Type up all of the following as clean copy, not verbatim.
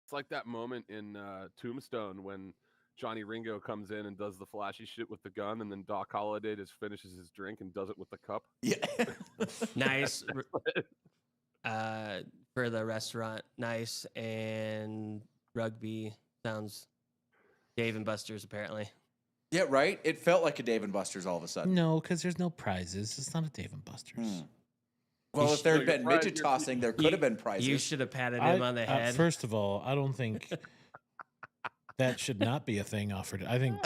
It's like that moment in Tombstone when Johnny Ringo comes in and does the flashy shit with the gun, and then Doc Holliday just finishes his drink and does it with the cup. Yeah. Nice. For the restaurant, nice, and rugby sounds Dave and Buster's apparently. Yeah, right? It felt like a Dave and Buster's all of a sudden. No, because there's no prizes. It's not a Dave and Buster's. Well, if there had been prize- midget tossing, there could have been prizes. You should have patted him on the head. First of all, I don't think that should not be a thing offered. I think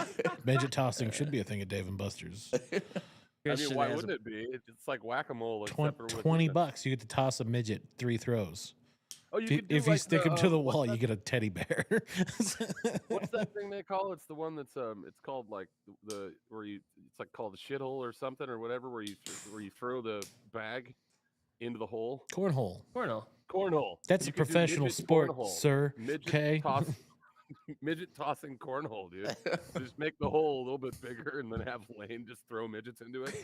midget tossing should be a thing at Dave and Buster's. I mean, why wouldn't it be? It's like whack-a-mole. $20, you get to toss a midget 3 throws. Oh, If you stick him to the wall, you get a teddy bear. What's that thing they call it? It's the one that's it's called like the where you it's like called the shithole or something or whatever where you throw the bag into the hole. Cornhole. Cornhole. That's a professional sport, sir. Midget midget tossing cornhole, dude. Just make the hole a little bit bigger and then have Lane just throw midgets into it.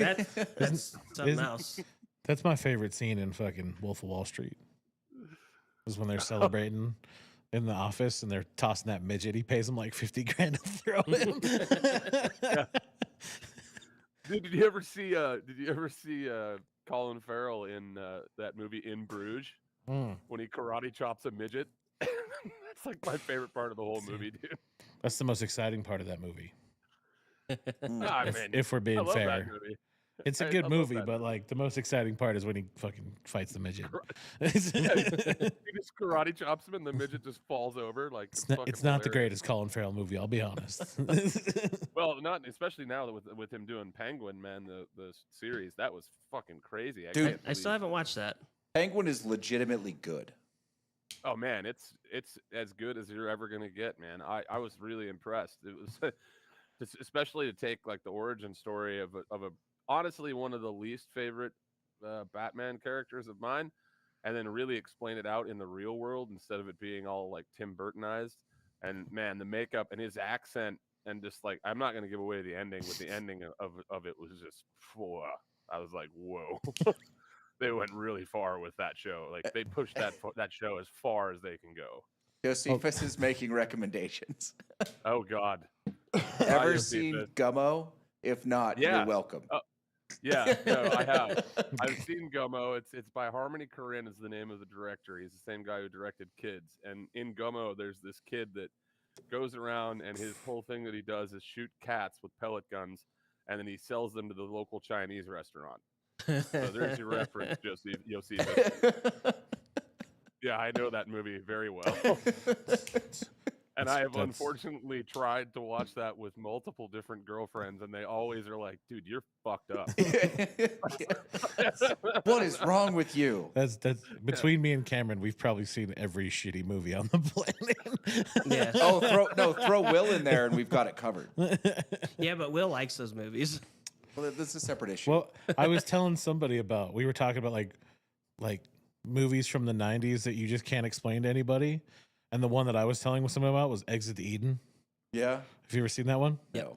That's something else. That's my favorite scene in fucking Wolf of Wall Street. Is when they're celebrating in the office and they're tossing that midget. He pays them like 50 grand to throw him. Yeah. Dude, did you ever see Colin Farrell in that movie In Bruges when he karate chops a midget? That's like my favorite part of the whole movie, dude. That's the most exciting part of that movie. Man, If we're being fair. that movie. It's a good movie, but like the most exciting part is when he fucking fights the midget. He just karate chops him and the midget just falls over. Like it's not the greatest Colin Farrell movie, I'll be honest. Well, not especially now with him doing Penguin, man, the series. That was fucking crazy. Dude, I still haven't watched that. Penguin is legitimately good. Oh man, it's as good as you're ever gonna get, man. I was really impressed. It was especially to take like the origin story of a honestly one of the least favorite Batman characters of mine, and then really explain it out in the real world instead of it being all like Tim Burtonized. And man, the makeup and his accent, and just like I'm not gonna give away the ending, but the ending of it was just, I was like, whoa. They went really far with that show. Like they pushed that show as far as they can go. Josephus is making recommendations. Oh God. Ever seen Gummo? If not, you're welcome. Yeah, no, I have. I've seen Gummo. It's by Harmony Korine is the name of the director. He's the same guy who directed Kids. And in Gummo, there's this kid that goes around and his whole thing that he does is shoot cats with pellet guns, and then he sells them to the local Chinese restaurant. So there's your reference, Josephus. Yeah, I know that movie very well. And I have unfortunately tried to watch that with multiple different girlfriends, and they always are like, "Dude, you're fucked up." What is wrong with you? That's between me and Cameron, we've probably seen every shitty movie on the planet. Yeah. Oh, throw Will in there, and we've got it covered. Yeah, but Will likes those movies. Well, this is a separate issue. Well, I was telling somebody we were talking about like movies from the 90s that you just can't explain to anybody. And the one that I was telling someone about was Exit Eden. Yeah. Have you ever seen that one? No.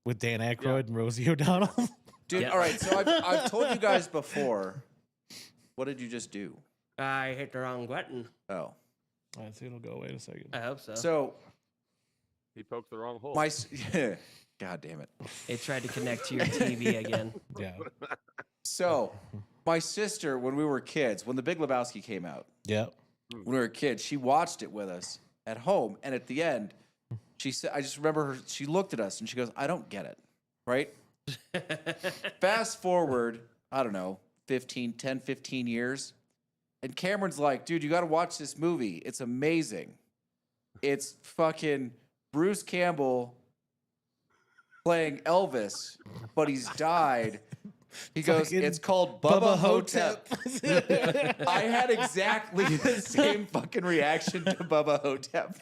With Dan Aykroyd and Rosie O'Donnell? Dude, all right. So I've told you guys before. What did you just do? I hit the wrong button. Oh. All right, so it'll go away in a second. I hope so. So He poked the wrong hole. God damn it. It tried to connect to your TV again. Yeah. So my sister, when we were kids, when The Big Lebowski came out, Yeah. when we were kids, she watched it with us at home. And at the end, she said, I just remember her, she looked at us and she goes, I don't get it. Right? Fast forward, I don't know, 10, 15 years. And Cameron's like, dude, you got to watch this movie. It's amazing. It's fucking Bruce Campbell playing Elvis, but he's died. He goes, it's called Bubba Hotep. I had exactly the same fucking reaction to Bubba Hotep.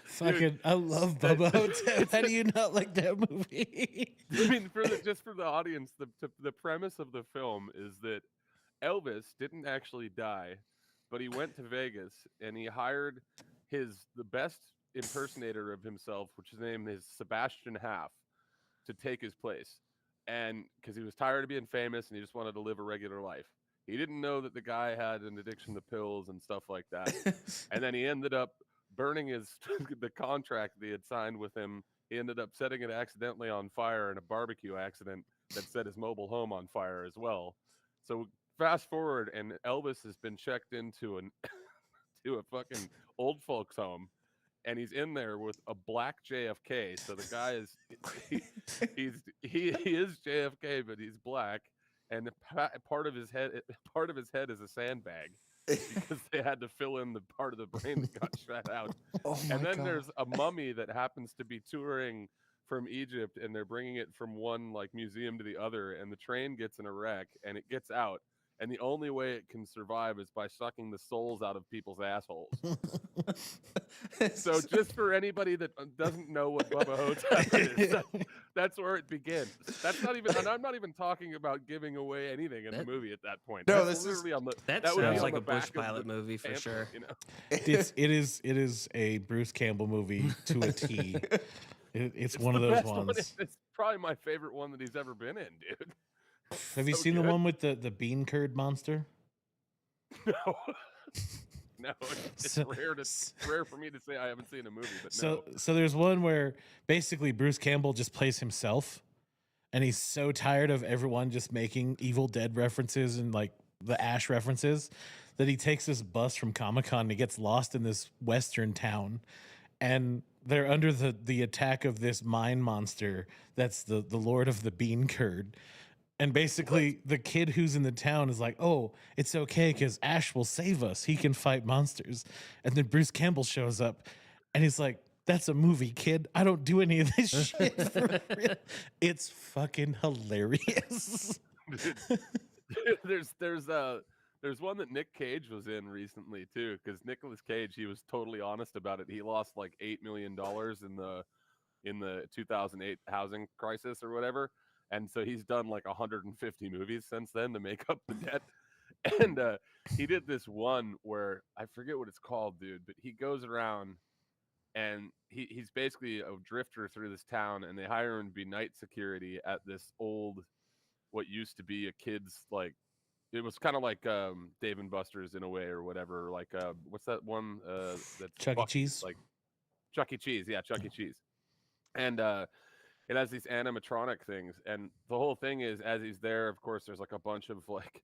Fucking, I love Bubba Hotep. How do you not like that movie? I mean, just for the audience, the premise of the film is that Elvis didn't actually die, but he went to Vegas and he hired the best impersonator of himself, which his name is Sebastian Half, to take his place. And because he was tired of being famous and he just wanted to live a regular life, He didn't know that the guy had an addiction to pills and stuff like that. And then he ended up burning his the contract that he had signed with him. He ended up setting it accidentally on fire in a barbecue accident that set his mobile home on fire as well. So fast forward, and Elvis has been checked into to a fucking old folks home, and he's in there with a black JFK. So the guy is he is JFK, but he's black, and part of his head is a sandbag because they had to fill in the part of the brain that got shot out. Oh my And then God. there's a mummy that happens to be touring from Egypt, and they're bringing it from one like museum to the other, and the train gets in a wreck, and it gets out. And the only way it can survive is by sucking the souls out of people's assholes. So just for anybody that doesn't know what Bubba Hotep is, that's where it begins. That's not even, and I'm not even talking about giving away anything in the movie at that point. No, That's this is- literally on the. That would be sounds on like the a Bush back of pilot the movie for pamphlet, sure. You know? it is a Bruce Campbell movie to a T. It's one of the those best one. ones. It's probably my favorite one that he's ever been in, dude. Have you so seen the good. one with the bean curd monster? No. No, it's So- rare for me to say I haven't seen a movie, but So no. so there's one where basically Bruce Campbell just plays himself, and he's so tired of everyone just making Evil Dead references and like the Ash references that he takes this bus from Comic-Con and he gets lost in this western town, and they're under the attack of this mine monster that's the Lord of the Bean Curd. And basically, the kid who's in the town is like, "Oh, it's okay because Ash will save us. He can fight monsters." And then Bruce Campbell shows up, and he's like, "That's a movie, kid. I don't do any of this shit for real." It's fucking hilarious. There's one that Nick Cage was in recently too, because Nicolas Cage, he was totally honest about it. He lost like $8 million in the 2008 housing crisis or whatever. And so he's done like 150 movies since then to make up the debt. And he did this one where I forget what it's called, dude, but he goes around and he's basically a drifter through this town, and they hire him to be night security at this old, what used to be a kid's, like, it was kind of like Dave and Buster's in a way or whatever. Like, what's that one? That's Chuck E. Cheese? Like Chuck E. Cheese. Yeah, Chuck E. Cheese. And it has these animatronic things, and the whole thing is, as he's there, of course, there's like a bunch of like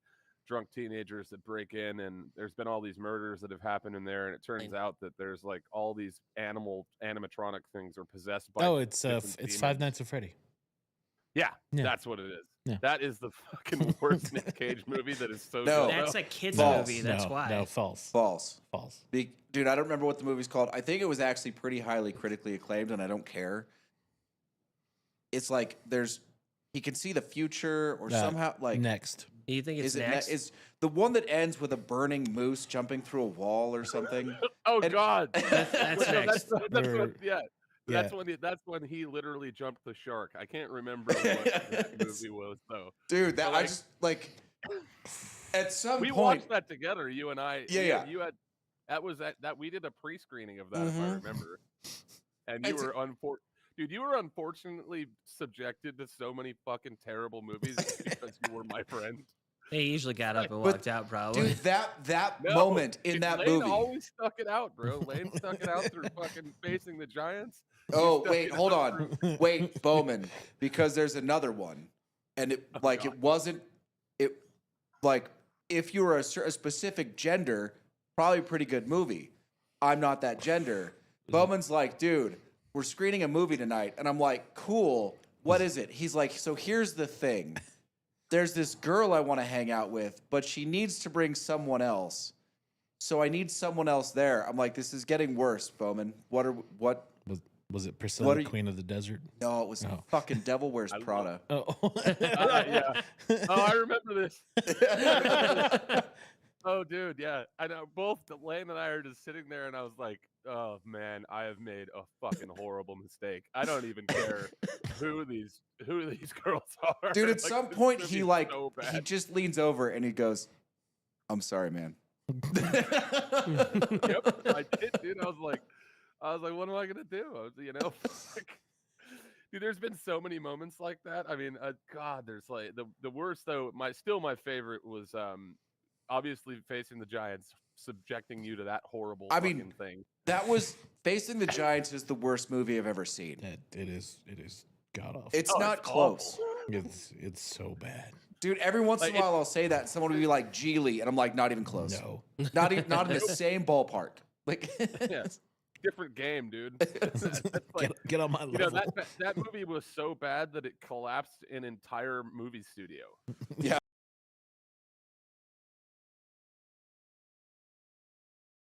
drunk teenagers that break in, and there's been all these murders that have happened in there, and it turns out that there's like all these animatronic things are possessed by. Oh, it's different Five demons. Nights at Freddy. Yeah, Yeah. that's what it is. Yeah. That is the fucking worst Nick Cage movie that is so No. good. That's a kid's False. movie. That's no, why. No, false. False. False. Dude, I don't remember what the movie's called. I think it was actually pretty highly critically acclaimed, and I don't care. It's like he can see the future, or somehow like Next. You think it's is it next? is the one that ends with a burning moose jumping through a wall or something? Oh And- God, That's No, next. yeah. Yeah. That's when he literally jumped the shark. I can't remember what that movie was though. Dude, that But, I like- just like at some We point. watched that together, you and I. Yeah. You had that we did a pre-screening of that, if I Mhm. remember. And you It's- were dude, you were unfortunately subjected to so many fucking terrible movies because you were my friend. He usually got up and But, walked out, probably. Dude, that No, moment in dude, that Lane movie. always stuck it out, bro. Lane stuck it out through fucking facing the Giants. Oh, stuck wait, it hold out on. through- Wait, Bowman, because there's another one. And it like God. it wasn't it like if you were a specific gender, probably a pretty good movie. I'm not that gender. Bowman's like, dude, we're screening a movie tonight. And I'm like, cool. What is it? He's like, so here's the thing. There's this girl I want to hang out with, but she needs to bring someone else. So I need someone else there. I'm like, this is getting worse, Bowman. What? Was it Priscilla, What are you- Queen of the Desert? No, it was Oh. fucking Devil Wears I love- Prada. Oh. Yeah. Oh, I remember this. Oh, dude, yeah. I know. Both Lane and I are just sitting there, and I was like, "Oh man, I have made a fucking horrible mistake. I don't even care who these girls are." Dude, at Like, some this point movie he is like so he bad. just leans over and he goes, "I'm sorry, man." Yep, I did, dude. I was like, what am I gonna do? Like, dude, there's been so many moments like that. I mean, God, there's like the worst though. My favorite was obviously Facing the Giants subjecting you to that horrible I fucking mean, thing. That was Facing the Giants is the worst movie I've ever seen. It is god awful. It's Oh, not it's close. awful. It's so bad. Dude, every once in Like, a while I'll say that and someone will be like Geely, and I'm like, not even close. No. Not in the same ballpark. Like Yeah. Different game, dude. That's like, Get on my you know, level. that movie was so bad that it collapsed an entire movie studio. yeah.